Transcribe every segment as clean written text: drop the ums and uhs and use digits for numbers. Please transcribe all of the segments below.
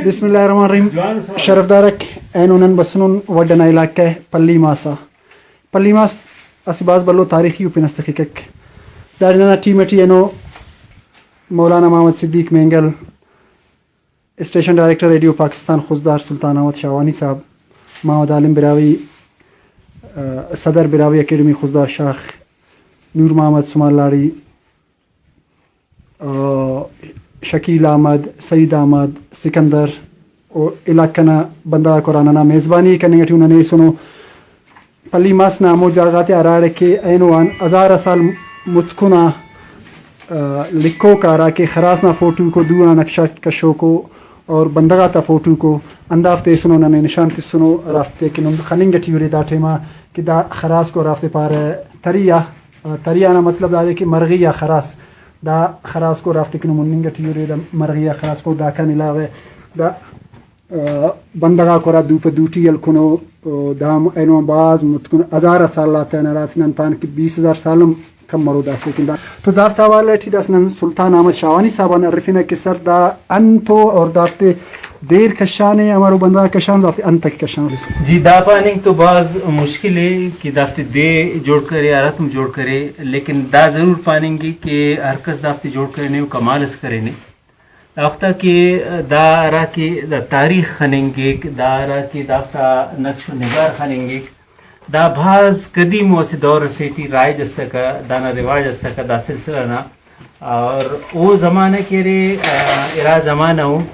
بسم الله الرحمن الرحیم. شرف دارک اینونن بسنون ودنا علاقه پلی ماسا پلی ماس اسباز بلو تاریخی و پنستخیکک دارنا ٹیمٹی اینو Maulana Muhammad Siddique Mengal station director radio Pakistan Khuzdar Sultan Ahmed Shawani Sahib Muhammad Alam Brahvi صدر براوی اکیڈمی خزدار شاخ نور محمد سمال لاڑی شکیل احمد سعید احمد سکندر او علاقنا بندہ قرآننا میزبانی کرنے گٹی انہوں نے سنو پلی ماس نامو جاگاتے آراڑے کے اینوان ہزار سال متکنا لکھو کارا کے خراسنا فوٹو کو دونا نقشہ کشو کو اور بندگا تا فوٹو کو اندافتے سنو ننے نشانتی سنو رافتے کنم خننگٹی وری دا ٹیما کہ دا خراس کو رافتے پار تریانا مطلب دا دے کہ مرغی یا خراس دا خراس کو رافتے کنم مننگٹی وری دا مرغی یا خراس کو دا کن علاوہ دا بندگا کو را دوپ دوٹی الکنو دام اینو باز متکن ہزار سال لاتا ہے نراتنان پان کی 20,000 سالم کم مرو دافتے کن دا تو دافتا والا ٹھی داسنن سلطان احمد شاوانی صاحبان عرفینا کہ سر دا انتو اور دافتے دیر کشانے ہمارو بندہ کشان دافتے انتک کشان رسو جی دا پاننگ تو بعض مشکل ہے کہ دافتے دے جوڑ کرے آراتم جوڑ کرے لیکن دا ضرور پاننگی کہ ہرکس دافتے جوڑ کرنے و کمال اس کرنے دافتا کہ دا را کی دا تاریخ خننگے دا را کی دافتا نقش و نگار خننگے دا بعض قدیم واسه دور سیٹی رائج سکا دانا رواج سکا دا سلسلہ نا اور او زمانہ کے رے ارا زمانہ ہوں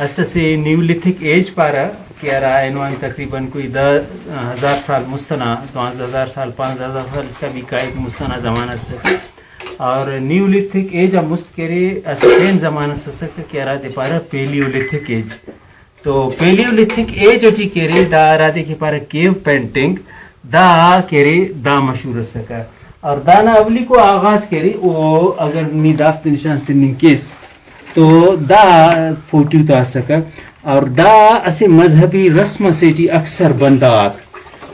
اسٹ سے نیولیتھک ایج پارا کہ ارا اینوان تقریباً کوئی 10,000 سال مستنا 12,000 سال 5,000 سال اس کا بھی قائد مستنا زمانہ سکا اور نیولیتھک ایج مست کرے اسپین زمانہ سکا کہ ارا دے پارا پیلیولیتھک ایج تو پیلیولیتھک ایج اٹھی کرے دا ارا دے کے پارا کیو پینٹنگ دا کرے دا مشہور سکا اور دانا اولی کو آغاز کرے او اگر نی دافت نشان تنین کیس تو دا فوٹو تا سکا اور دا اسے مذہبی رسم سیٹی اکثر بندات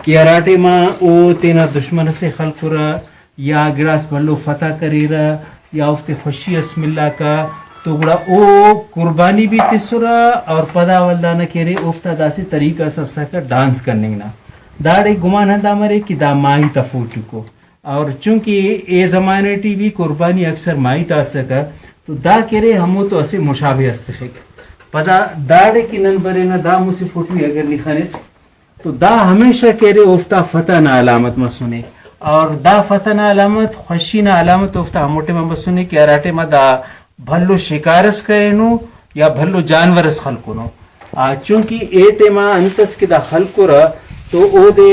کہ اراٹے ماں او تینا دشمن سے خلق را یا گراس بلو فتح کرے را یا افت خوشی اسم اللہ کا تو گڑا او قربانی بھی تسرا اور پدا والدانا کرے افتا دا سے طریقہ سا سکا ڈانس کرنے نا داڑے گمان ہندا مرے کہ دا ماہی تا فوٹو کو اور چونکہ اے زمانے ٹی وی قربانی اکثر ماہی تا سکا تو دا کرے ہمو تو اسے مشابہ استخیق پدا داڑے کی ننبرے نا دا موسی فوٹو اگر نخانس تو دا ہمیشہ کرے افتا فتح نا علامت مسونے اور دا فتح نا علامت خوشی نا علامت افتا ہموٹے میں مسونے کہ اراٹے میں دا بھلو شکارس کرنو یا بھلو جانورس خلقنو چونکہ اے ٹیما انتس کی دا خلقو را تو او دے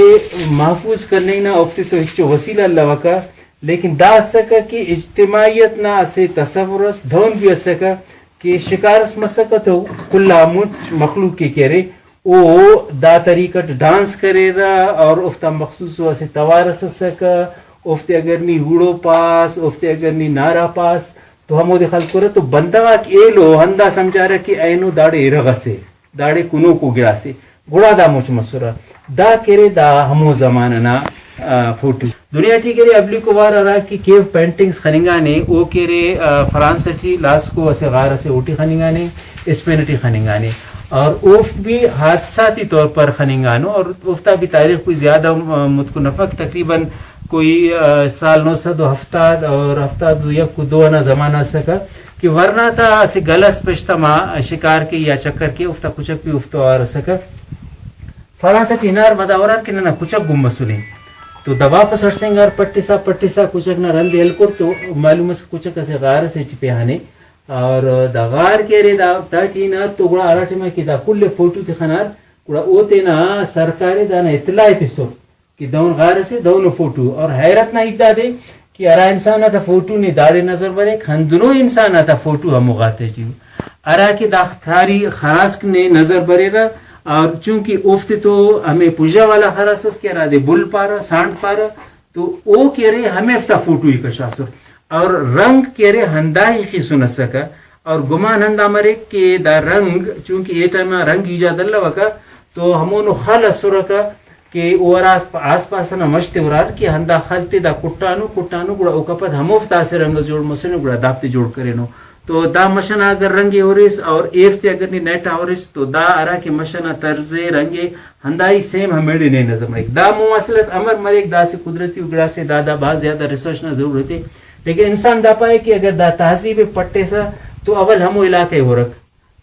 محفوظ کرنے نا اوقتی تو ہچو وسیلہ اللہ وکا لیکن دا سکا کہ اجتماعیت نا اسے تصورس دھون بھی سکا کہ شکارس مسکا تو کل آموچ مخلوق کے کرے او دا طریقہ ڈانس کرے را اور افتا مخصوص اسے توارس سکا افتے اگر نی ہوڑو پاس افتے اگر نی نارا پاس تو ہمو دے خلق کرے تو بندگا اے لو ہندا سمجھا رہا کہ اینو داڑے ارغا سے داڑے کنو کو گرا سے گڑا دا موچ مسورا دا کرے دا ہمو زماننا فوٹو دنیا چی کرے ابلی کو وار رہا کہ کیو پینٹنگز خننگانے او کرے فرانس چی لاس کو اسے غارہ سے اوٹی خننگانے اسپینٹی خننگانے اور اوفت بھی حادثاتی طور پر خننگانو اور اوفتا بھی تاریخ کوئی زیادہ متکنفق تقریباً کوئی سال 970 اور 71 زمانہ سکا کہ ورنہ تا اسے گلس پشتا ما شکار کے یا چکر کے افتا کچک بھی افتا آر سکا فرانسا ٹینار مداورار کے ننا کچک گم مسولیں تو دبا پسر سنگار پٹی سا کچک نہ رند ہلکر تو معلوم ہے کچک اسے غار سے چپے ہانے اور دا غار کے رے دا چینار تو گڑا آراٹی میں کہ دا کل فوٹو تی خنار گڑا او تینا سرکاری دانا اطلاع تیسو کہ دون غار سے دون فوٹو اور حیرت نہ ادھا دے کہ ارا انسان تا فوٹو نے داڑے نظر برے کھندنو انسان تا فوٹو ہم مغاتے چیو ارا کی دا تھاری خراسک نے نظر برے را اور چونکہ افت تو ہمیں پوجا والا خراسس کیا رہا دے بل پارا سانڈ پارا تو او کہہ رہے ہمیں افتا فوٹو ہی کشاسو اور رنگ کہہ رہے ہندا ہی خی سن سکا اور گمان ہندا مرے کہ دا رنگ چونکہ یہ ٹائم رنگ ایجاد اللہ وکا تو ہمونو خال اسو رکا کہ اور آس پاس نا مشتے ورار کہ ہندا خلتے دا کٹانو گڑا اوکا پد ہم افتا سے رنگ جوڑ مسنو گڑا دافتے جوڑ کرے نو تو دا مشنا اگر رنگی ہورس اور ایفتے اگر نی نیٹا ہورس تو دا ارا کے مشنا طرز رنگے ہندائی سیم ہمیڑی نہیں نظر مرک دا مواصلت امر مرک دا سے قدرتی اگڑا سے دا بہت زیادہ ریسرچ نہ ضرورت ہے. لیکن انسان دا پائے کہ اگر دا تہذیب پٹے سا تو اول ہمو علاقے ہو رکھ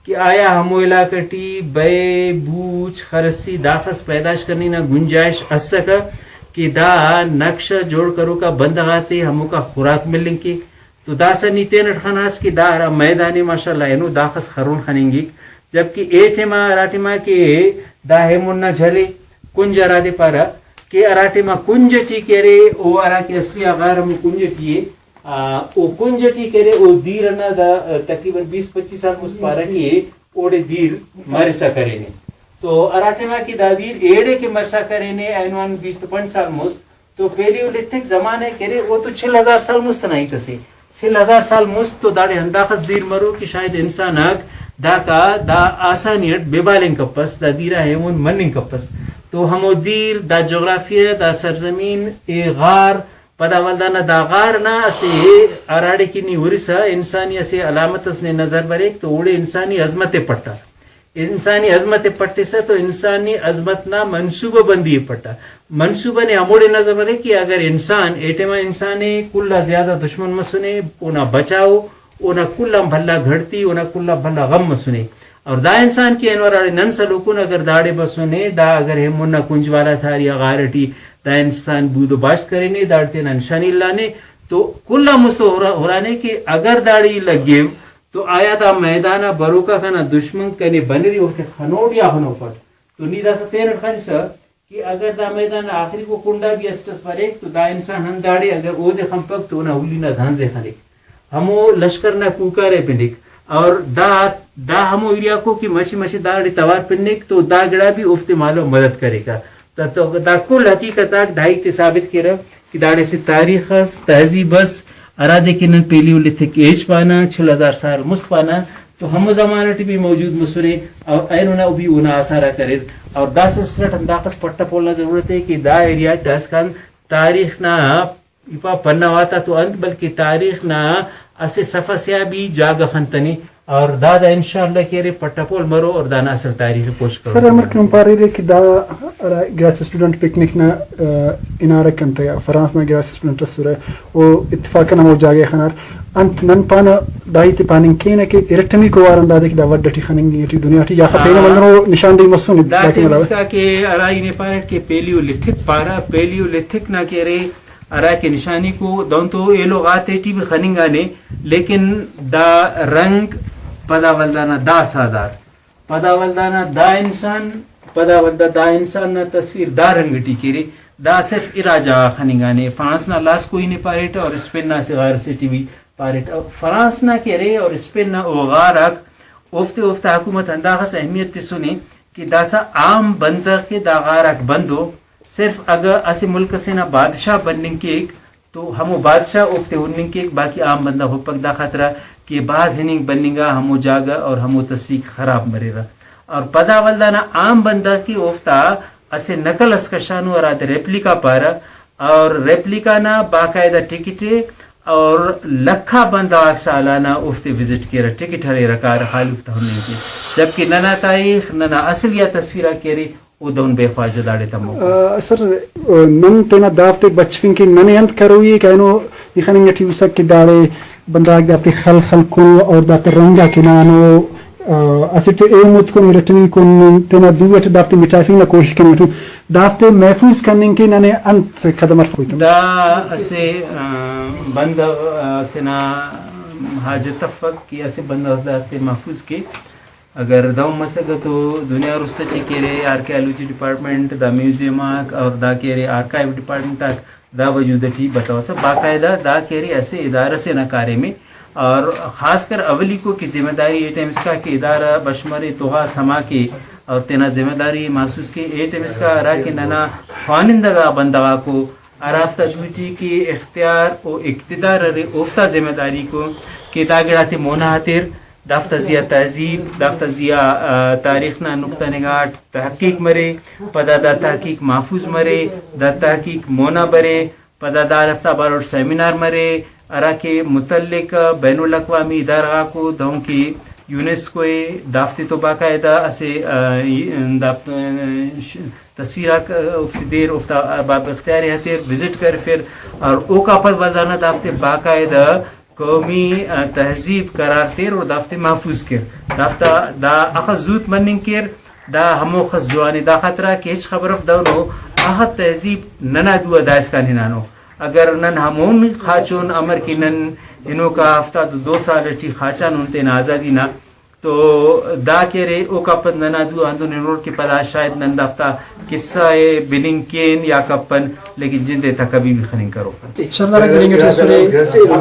کہ آیا ہمو علاقہ ٹی بے بوچ خرسی داخس پیداش کرنی نہ گنجائش اسکا کہ دا نقش جوڑ کرو کا بندغاتے ہمو کا خوراک ملیں کی تو دا سا نیتین اٹھاناس کی دا میدانی ماشاءاللہ اینو داخس خرون خننگی جبکہ ایٹما راٹما کے دا ہیمون نہ جھلے کنج ارا دے پارا کہ اراٹما کنج ٹی کرے او ارا کے اصلی اغار ہم کنج ٹی او کنج ٹی کرے او دیر نا دا تقریباً 20-25 سال مستپارا کی اوڑے دیر مرسا کرے نے تو اراٹما کی دا دیر ایڑے کے مرسا کرے نے اینوان 20-25 سال مست تو پہلی اولیتھک زمانے کرے وہ تو 6000 سال مست نہیں تسے 6000 سال مست تو داڑے ہنداخس دیر مرو کہ شاید انسان آگ دا کا دا آسانیت بے بالنگ کپس دا دیرہ ہیمون مننگ کپس تو ہمو دیر دا جغرافیہ دا سرزمین اے غار پدا والدانا دا غار نا اسے اراڑے کی نی ورسا انسانی اسے علامت اس نے نظر بریک تو اوڑے انسانی عظمت پٹا انسانی عظمت پٹے سا تو انسانی عظمت نا منصوبہ بندی پٹا منصوبہ نے ہموڑے نظر برے کہ اگر انسان ایٹما انسانے کلا زیادہ دشمن مسنے اونا بچاؤ اونا کلا بھلا گھڑتی اونا کلا بھلا غم مسنے اور دا انسان کی انوار نن سلوکون اگر داڑے بسنے دا اگر ہم منا کنج والا تھا یا غارٹی دا انسان بود و باش کرنے داڑتے نشانی لانے تو کلا مستو ہورانے کہ اگر داڑی لگیم تو آیا دا میدانا بروکا کنا دشمن کنے بنری وقت خنوڑ یا خنو پڑ تو نیدہ سا تین اٹھانی سا کہ اگر دا میدان آخری کو کنڈا بھی اسٹس پر ایک تو دا انسان ہم داڑے اگر او دے خمپک تو انہا اولی نا دھانزے خنک ہمو لشکر نا کوکارے پنک اور دا ہمو ایریا کو کی مچی داڑے توار پنک تو دا گڑا بھی افت مالو مدد کرے گا تو دا کل حقیقت آگ دھائی تے ثابت کرا کہ داڑے سے تاریخ اس تہذیب اس ارادے کے نن پیلیو لتھک ایج پانا 6000 سال مست پانا تو ہم زمانہ بھی موجود مسنے اور اینونا بھی اونا آثارہ کرے اور دا سلسلٹ انداقس پٹا پولنا ضرورت ہے کہ دا ایریا تاسکان تاریخ نا ایپا پننا واتا تو انت بلکہ تاریخ نا اسے صفحہ سیا بھی جاگا خنتنی اور دادا انشاءاللہ کہرے پٹا پول مرو اور دانا اصل تاریخ پوش کرو سر امر کیوں پا رہے کہ دا گراس اسٹوڈنٹ پکنک نا انارہ کنتا یا فرانس نا گراس اسٹوڈنٹ رسول ہے وہ اتفاقا نمو جاگے خنار انت نن پانا دائی تی پاننگ کینا کہ ارٹمی کو وارن دادے کہ دا وڈٹی خننگی تی دنیا تی یا خپینا مندنو نشان دی مسون داتی مسکا کہ ارائی نے پارٹ کہ پیلیو لتھک پارا پیلیو لتھک نا کہرے ارا کے نشانی کو دون تو یہ لوگ آتے ٹی بھی خننگانے لیکن دا رنگ پدا ولدانا دا سادار پدا ولدانا دا انسان پدا ولدا دا انسان نا تصویر دا رنگ ٹی کرے دا صرف اراجا خننگانے فرانس نا لاس کوئی نے پاریٹا اور اسپین نا سے غیر سے ٹی بھی پاریٹا فرانس نا کہرے اور اسپین نا اوغارک افت حکومت انداخس اہمیت تی سنے کہ دا سا عام بندہ کے دا غارک بندو صرف اگر اسے ملک سے نہ بادشاہ بننے کے ایک تو ہمو بادشاہ افتے ہونے کے ایک باقی عام بندہ ہو پک دا خطرہ کہ بعض ہننگ بننے گا ہمو جاگا اور ہمو تصویق خراب مرے گا اور پدا والدانا عام بندہ کی افتا اسے نقل اس کا شانو اراد ریپلیکا پارا اور ریپلیکا نا باقاعدہ ٹکٹے اور لکھا بندہ سالانہ افتے وزٹ کیا ٹکٹ ہرے رکار خالی افتا ہونے کی جبکہ ننا تاریخ ننا اصل یا تصویرہ کہرے او دون بے خواجہ داڑے تمو سر نن تینا دافتے بچفین کی ننے انت کروئی کہ انو یخننگ یٹی اسک کی داڑے بندہ دافتے خل کن اور دافتے رنگا کنانو اسٹ ایمت کن رٹنی کن تینا دوت دافتے مٹافین کوشش کنی تو دافتے محفوظ کرنے کی ننے انت قدم رفوئی تم دا اسے بندہ سنا حاجت تفق کی اسے بندہ دافتے محفوظ کی اگر دوم مسگا تو دنیا رستا چی کیرے آرکیالوجی ڈپارٹمنٹ دا میوزیم اور دا کیرے آرکائیو ڈپارٹمنٹ دا وجودتی بتاو سا باقاعدہ دا کیرے ایسے ادارہ سے نکارے میں اور خاص کر اولی کو کی ذمہ داری اے ٹائم اس کا کہ ادارہ بشمر توغا سما کے اور تینا ذمہ داری محسوس کے اے ٹائم اس کا ارا کے ننا خوانندگا بندگا کو ارافتہ دوٹی کی اختیار و اقتدار افتا ذمہ داری کو کہ داگڑاتی مونا حتیر دافتہ زیا تہذیب دافتہ زیا تاریخ نا نقطہ نگاٹ تحقیق مرے پدا دا تحقیق محفوظ مرے دا تحقیق مونا برے پدا دا رفتہ بار اور سیمینار مرے ارا کے متعلق بین الاقوامی ادارہ کو دوں کی یونیسکو دافتی تو باقاعدہ اسے تصویرہ دیر افتا باب اختیار ہتیر وزٹ کر پھر اور اوکا پر وزانہ دافتے باقاعدہ قومی تہذیب قرار تیر اور دافتے محفوظ کر دافتا دا اخذ زود مننگ کر دا ہمو خز جوانی دا خطرہ کہ ہچ خبر اف دونو اخذ تہذیب ننا دو دائس کا ننانو اگر نن ہمون خاچون امر کی نن انہوں کا ہفتہ 2 سال ٹی خاچان انتے آزادی نہ تو دا کرے او کپن ننا دو ہندو نور کے پدا شاید نن دفتہ قصہ بلنگ کین یا کپن لیکن جندے تک کبھی بھی خننگ کرو شردارہ کریں گے ٹیسورے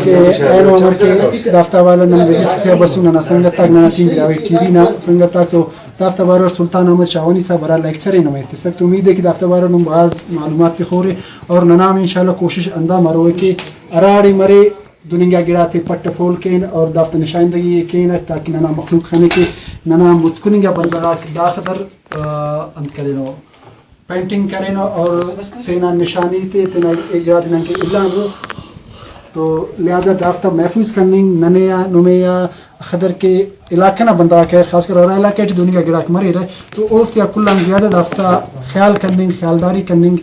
کہ اینو عمر کے دفتہ والا نن وزٹ سے بسو ننا سنگتا ننا ٹیم بیاوی ٹی وی نا سنگتا تو دفتہ بارور سلطان احمد شاہونی صاحب برا لیکچر انہوں میں سکت امید ہے کہ دفتہ بارور نم بعض معلومات تخورے اور ننام انشاءاللہ کوشش اندہ مروے کہ اراڑی مرے دنیا گڑا تے پٹ پھول کین اور دافت نشاندگی کین تاکہ ننا مخلوق خانے کے ننا متکنگا بندگا دا خطر انت کرینو پینٹنگ کرینو اور تینا نشانی تے تینا اجرات نن کے اعلان رو تو لہذا دافتہ محفوظ کرننگ ننیا نمیا خدر کے علاقہ نہ بندہ کہ خاص کر اور علاقہ دنیا گڑا مرے رہے تو اوفت یا کلان زیادہ دافتہ خیال کرننگ خیالداری کرننگ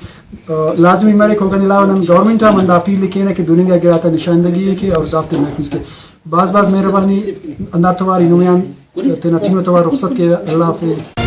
لازمی مرے کو گن علاوہ گورنمنٹ من اپیل لکھے نا کہ دنیا گڑا تا نشاندگی کے اور ضابطے محفوظ کے بعض مہربانی اندر تواری نمیان تینا ٹیم توار رخصت کے اللہ حافظ.